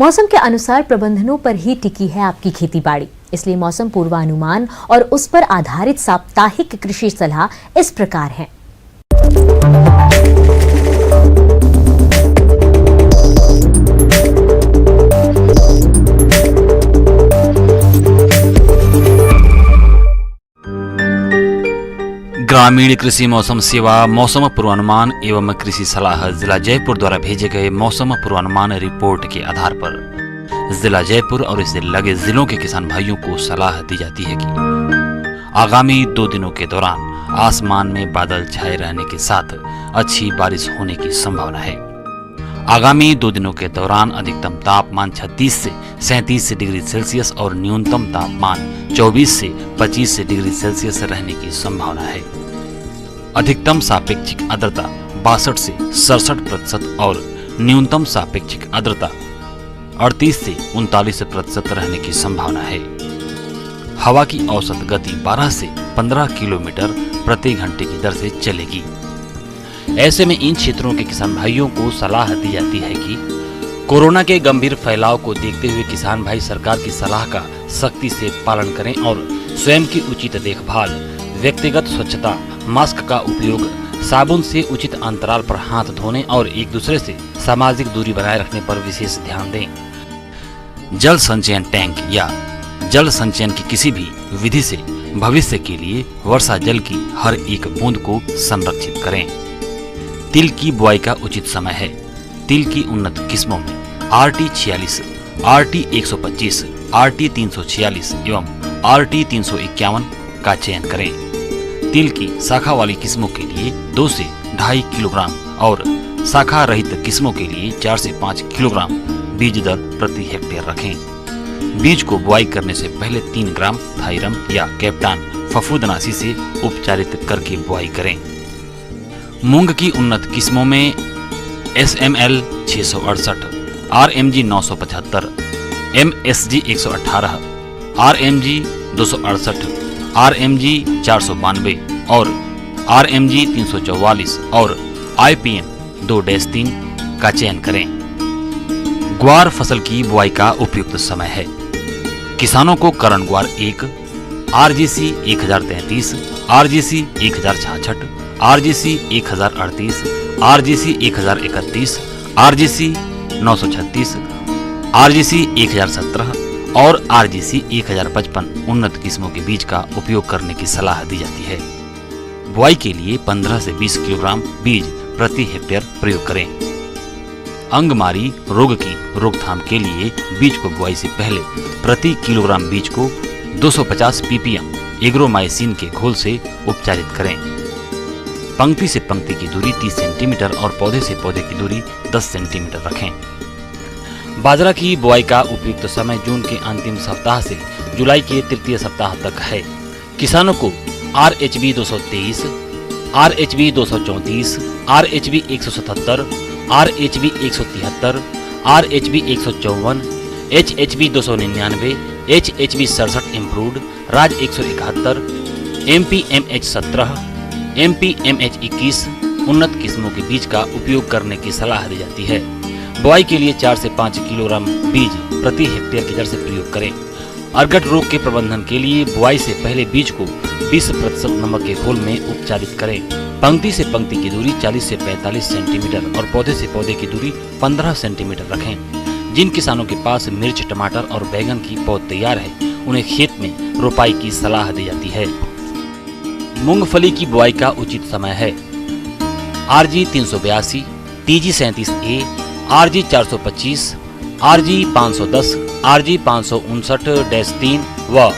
मौसम के अनुसार प्रबंधनों पर ही टिकी है आपकी खेती-बाड़ी, इसलिए मौसम पूर्वानुमान और उस पर आधारित साप्ताहिक कृषि सलाह इस प्रकार है। ग्रामीण कृषि मौसम सेवा मौसम पूर्वानुमान एवं कृषि सलाह जिला जयपुर द्वारा भेजे गए मौसम पूर्वानुमान रिपोर्ट के आधार पर जिला जयपुर और इससे लगे जिलों के किसान भाइयों को सलाह दी जाती है कि आगामी 2 दिनों के दौरान आसमान में बादल छाए रहने के साथ अच्छी बारिश होने की संभावना है। आगामी 2 दिनों के दौरान अधिकतम तापमान 36 से 37 डिग्री सेल्सियस और न्यूनतम तापमान 24 से 25 डिग्री सेल्सियस रहने की संभावना है। अधिकतम सापेक्षिक आर्द्रता 62 से 67% और न्यूनतम सापेक्षिक आर्द्रता 38 से 39% रहने की संभावना है। हवा की औसत गति 12 से 15 किलोमीटर प्रति घंटे की दर से चलेगी। ऐसे में इन क्षेत्रों के किसान भाइयों को सलाह दी जाती है कि कोरोना के गंभीर फैलाव को देखते हुए किसान भाई सरकार की सलाह का सख्ती से पालन करें और स्वयं की उचित देखभाल, व्यक्तिगत स्वच्छता, मास्क का उपयोग, साबुन से उचित अंतराल पर हाथ धोने और एक दूसरे से सामाजिक दूरी बनाए रखने पर विशेष ध्यान दें। जल संचयन टैंक या जल संचयन की किसी भी विधि से भविष्य के लिए वर्षा जल की हर एक बूंद को संरक्षित करें। तिल की बुआई का उचित समय है। तिल की उन्नत किस्मों में RT 46, RT 125, RT 346 एवं RT 351 का चयन करें। तिल की शाखा वाली किस्मों के लिए 2 से 2.5 किलोग्राम और शाखा रहित किस्मों के लिए 4 से 5 किलोग्राम बीज दर प्रति हेक्टेयर रखें। बीज को बुआई करने से पहले 3 ग्राम थाइरम या कैप्टान फफूंदनाशी से उपचारित करके बुआई करें। मूंग की उन्नत किस्मों में SML 668, RMG 975, MSG 118, RMG 268, RMG 492 और RMG 344 और IPM 2-3 का चयन करें। ग्वार फसल की बुआई का उपयुक्त समय है। किसानों को करण ग्वार 1, RGC 1033, RGC 1066, RGC 1038, RGC 1031, RGC 936, RGC 1017 और RGC 1055 उन्नत किस्मों के बीज का उपयोग करने की सलाह दी जाती है। बुआई के लिए 15 से 20 किलोग्राम बीज प्रति हेक्टेयर प्रयोग करें। अंगमारी रोग की रोकथाम के लिए बीज को बुआई से पहले प्रति किलोग्राम बीज को 250 ppm एग्रोमाइसिन के घोल से उपचारित करें। पंक्ति से पंक्ति की दूरी 30 सेंटीमीटर और पौधे से पौधे की दूरी 10 सेंटीमीटर रखें। बाजरा की बुआई का उपयुक्त समय जून के अंतिम सप्ताह से जुलाई के तृतीय सप्ताह तक है। किसानों को RHB 223, RHB 234, RHB 177, RHB 173, RHB 154, HHB 299, HHB 67 improved, राज 171, MPMH 17, MPMH 21 उन्नत किस्मों के बीज का उपयोग करने की सलाह दी जाती है। बुआई के लिए 4 से 5 किलोग्राम बीज प्रति हेक्टेयर की दर से प्रयोग करें। अर्गट रोग के प्रबंधन के लिए बुआई से पहले बीज को 20% नमक के घोल में उपचारित करें। पंक्ति से पंक्ति की दूरी 40 से 45 सेंटीमीटर और पौधे से पौधे की दूरी 15 सेंटीमीटर रखें। जिन किसानों के पास मिर्च, टमाटर और बैंगन की पौध तैयार है, उन्हें खेत में रोपाई की सलाह दी जाती है। मूंगफली की बुआई का उचित समय है। RG 382, TG 37A, RG 425, RG 510, RG 559-3 व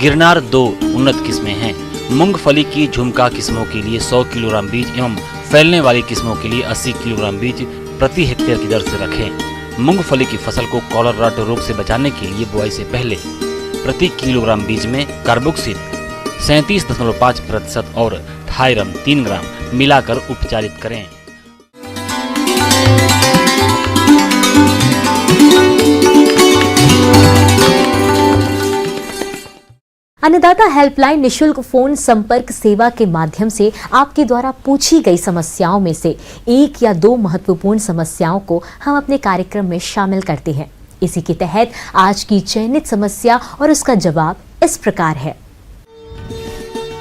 गिरनार 2 उन्नत किस्में हैं। मूंगफली की झुमका किस्मों के लिए 100 किलोग्राम बीज एवं फैलने वाली किस्मों के लिए 80 किलोग्राम बीज प्रति हेक्टेयर की दर से रखें। मूंगफली की फसल को कॉलर रट रोग से बचाने के लिए बुआई से पहले प्रति किलोग्राम बीज में कार्बोक्सिल 37.5% और थाइरम 3 ग्राम मिलाकर उपचारित करें। अन्नदाता हेल्पलाइन निशुल्क फोन संपर्क सेवा के माध्यम से आपके द्वारा पूछी गई समस्याओं में से 1 या 2 महत्वपूर्ण समस्याओं को हम अपने कार्यक्रम में शामिल करते हैं। इसी के तहत आज की चयनित समस्या और उसका जवाब इस प्रकार है।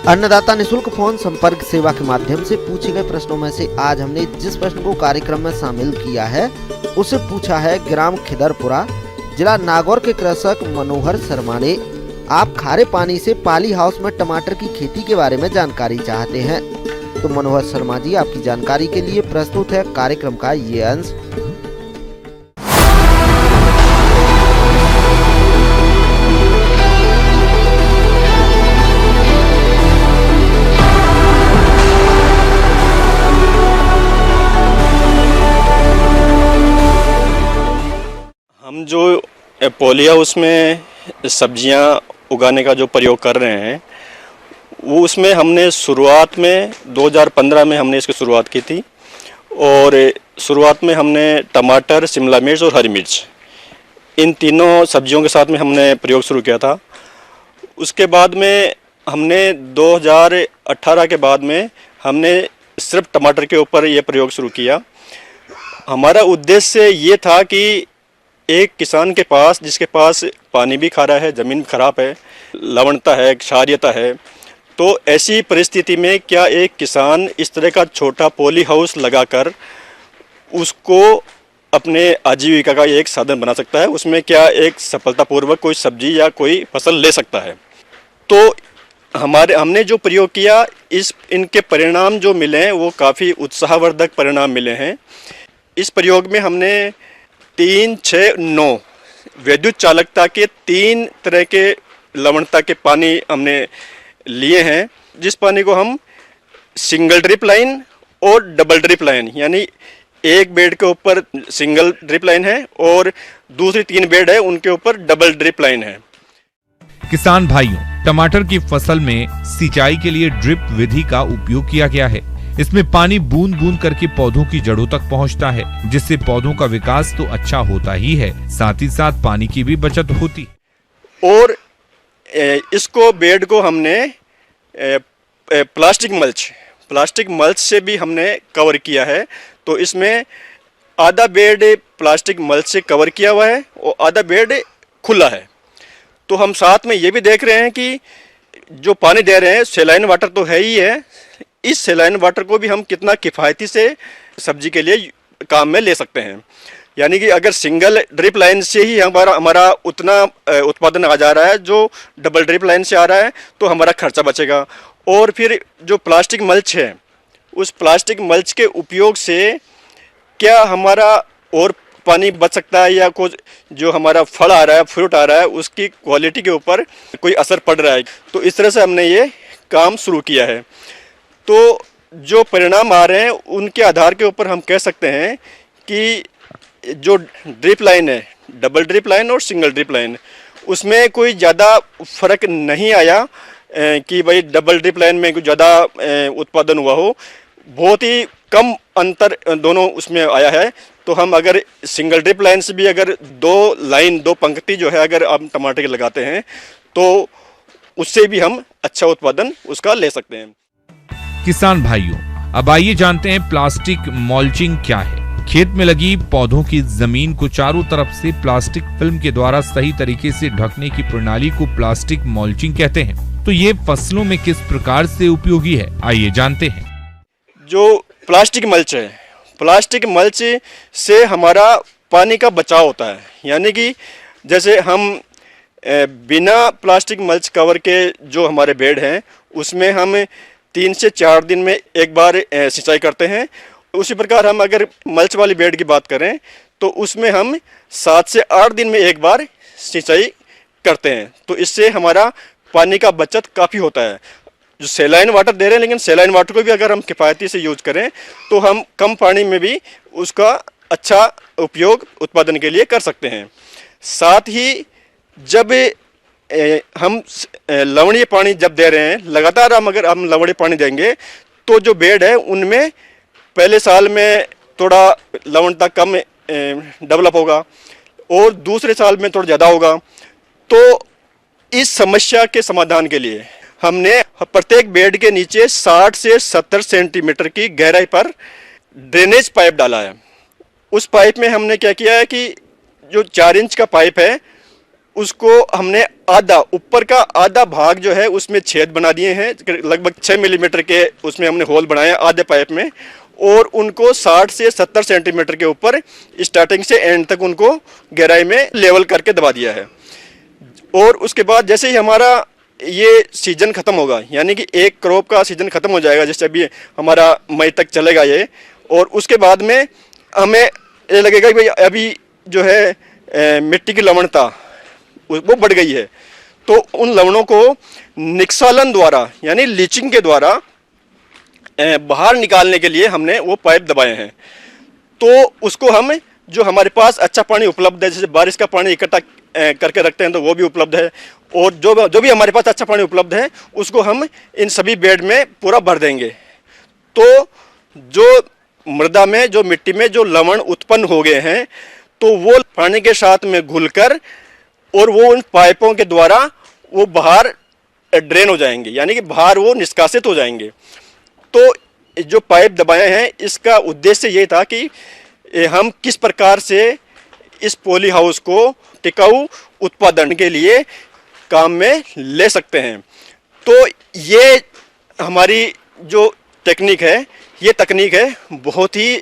अन्नदाता निशुल्क फोन संपर्क सेवा के माध्यम से पूछे गए प्रश्नों में से आज हमने जिस प्रश्न को कार्यक्रम में शामिल किया है उसे पूछा है ग्राम खिदरपुरा, जिला नागौर के कृषक मनोहर शर्मा ने। आप खारे पानी से पाली हाउस में टमाटर की खेती के बारे में जानकारी चाहते हैं, तो मनोहर शर्मा जी आपकी जानकारी के लिए प्रस्तुत है कार्यक्रम का ये अंश। हम जो पॉली हाउस में सब्जियां उगाने का जो प्रयोग कर रहे हैं वो उसमें हमने शुरुआत में 2015 में हमने इसकी शुरुआत की थी और शुरुआत में हमने टमाटर, शिमला मिर्च और हरी मिर्च इन तीनों सब्जियों के साथ में हमने प्रयोग शुरू किया था। उसके बाद में हमने 2018 के बाद में हमने सिर्फ टमाटर के ऊपर ये प्रयोग शुरू किया। हमारा उद्देश्य ये था कि एक किसान के पास जिसके पास पानी भी खारा है, ज़मीन खराब है, लवणता है, क्षारीयता है, तो ऐसी परिस्थिति में क्या एक किसान इस तरह का छोटा पॉली हाउस लगाकर उसको अपने आजीविका का एक साधन बना सकता है, उसमें क्या एक सफलतापूर्वक कोई सब्जी या कोई फसल ले सकता है। तो हमने जो प्रयोग किया इनके परिणाम जो मिले हैं वो काफ़ी उत्साहवर्धक परिणाम मिले हैं। इस प्रयोग में हमने 3, 6, 9 विद्युत चालकता के 3 तरह के लवणता के पानी हमने लिए हैं, जिस पानी को हम सिंगल ड्रिप लाइन और डबल ड्रिप लाइन, यानी एक बेड के ऊपर सिंगल ड्रिप लाइन है और दूसरी 3 बेड है उनके ऊपर डबल ड्रिप लाइन है। किसान भाइयों, टमाटर की फसल में सिंचाई के लिए ड्रिप विधि का उपयोग किया गया है। इसमें पानी बूंद बूंद करके पौधों की जड़ों तक पहुंचता है, जिससे पौधों का विकास तो अच्छा होता ही है, साथ ही साथ पानी की भी बचत होती। और इसको बेड को हमने प्लास्टिक मल्च से भी हमने कवर किया है। तो इसमें आधा बेड प्लास्टिक मल्च से कवर किया हुआ है और आधा बेड खुला है। तो हम साथ में ये भी देख रहे हैं कि जो पानी दे रहे हैं सैलाइन वाटर तो है ही है, इस सैलाइन वाटर को भी हम कितना किफ़ायती से सब्जी के लिए काम में ले सकते हैं। यानी कि अगर सिंगल ड्रिप लाइन से ही हमारा उतना उत्पादन आ जा रहा है जो डबल ड्रिप लाइन से आ रहा है, तो हमारा खर्चा बचेगा। और फिर जो प्लास्टिक मल्च है, उस प्लास्टिक मल्च के उपयोग से क्या हमारा और पानी बच सकता है या कुछ जो हमारा फल आ रहा है, फ्रूट आ रहा है, उसकी क्वालिटी के ऊपर कोई असर पड़ रहा है। तो इस तरह से हमने ये काम शुरू किया है। तो जो परिणाम आ रहे हैं उनके आधार के ऊपर हम कह सकते हैं कि जो ड्रिप लाइन है, डबल ड्रिप लाइन और सिंगल ड्रिप लाइन, उसमें कोई ज़्यादा फर्क नहीं आया कि भाई डबल ड्रिप लाइन में कुछ ज़्यादा उत्पादन हुआ हो। बहुत ही कम अंतर दोनों उसमें आया है। तो हम अगर सिंगल ड्रिप लाइन से भी अगर 2 पंक्ति जो है अगर हम टमाटर के लगाते हैं तो उससे भी हम अच्छा उत्पादन उसका ले सकते हैं। किसान भाइयों, अब आइए जानते हैं प्लास्टिक मल्चिंग क्या है। खेत में लगी पौधों की जमीन को चारों तरफ से प्लास्टिक फिल्म के द्वारा सही तरीके से ढकने की प्रणाली को प्लास्टिक मल्चिंग कहते हैं। तो ये फसलों में किस प्रकार से उपयोगी है, आइए जानते हैं। जो प्लास्टिक मल्च है, प्लास्टिक मल्च से हमारा पानी का बचाव होता है। यानी कि जैसे हम बिना प्लास्टिक मल्च कवर के जो हमारे बेड हैं उसमें हम 3 से 4 दिन में एक बार सिंचाई करते हैं। उसी प्रकार हम अगर मल्च वाली बेड की बात करें तो उसमें हम 7 से 8 दिन में एक बार सिंचाई करते हैं। तो इससे हमारा पानी का बचत काफ़ी होता है। जो सैलाइन वाटर दे रहे हैं, लेकिन सैलाइन वाटर को भी अगर हम किफ़ायती से यूज करें तो हम कम पानी में भी उसका अच्छा उपयोग उत्पादन के लिए कर सकते हैं। साथ ही जब हम लवणीय पानी जब दे रहे हैं, लगातार अगर हम लवणीय पानी देंगे तो जो बेड है उनमें पहले साल में थोड़ा लवणता कम डेवलप होगा और दूसरे साल में थोड़ा ज़्यादा होगा। तो इस समस्या के समाधान के लिए हमने प्रत्येक बेड के नीचे 60 से 70 सेंटीमीटर की गहराई पर ड्रेनेज पाइप डाला है। उस पाइप में हमने क्या किया है कि जो 4 इंच का पाइप है उसको हमने आधा, ऊपर का आधा भाग जो है उसमें छेद बना दिए हैं, लगभग 6 मिलीमीटर के उसमें हमने होल बनाए आधे पाइप में, और उनको 60 से 70 सेंटीमीटर के ऊपर स्टार्टिंग से एंड तक उनको गहराई में लेवल करके दबा दिया है। और उसके बाद जैसे ही हमारा ये सीजन ख़त्म होगा, यानी कि एक क्रॉप का सीजन ख़त्म हो जाएगा, जैसे अभी हमारा मई तक चलेगा ये, और उसके बाद में हमें ये लगेगा कि भाई अभी जो है मिट्टी की लवणता वो बढ़ गई है, तो उन लवणों को निस्सालन द्वारा यानी लीचिंग के द्वारा बाहर निकालने के लिए हमने वो पाइप दबाए हैं। तो उसको हम, जो हमारे पास अच्छा पानी उपलब्ध है, जैसे बारिश का पानी इकट्ठा करके रखते हैं तो वो भी उपलब्ध है, और जो भी हमारे पास अच्छा पानी उपलब्ध है उसको हम इन सभी बेड में पूरा भर देंगे। तो जो मृदा में, जो मिट्टी में जो लवण उत्पन्न हो गए हैं, तो वो पानी के साथ में घुलकर और वो उन पाइपों के द्वारा वो बाहर ड्रेन हो जाएंगे, यानी कि बाहर वो निष्कासित हो जाएंगे। तो जो पाइप दबाए हैं इसका उद्देश्य ये था कि हम किस प्रकार से इस पॉली हाउस को टिकाऊ उत्पादन के लिए काम में ले सकते हैं। तो ये हमारी जो टेक्निक है, ये तकनीक है बहुत ही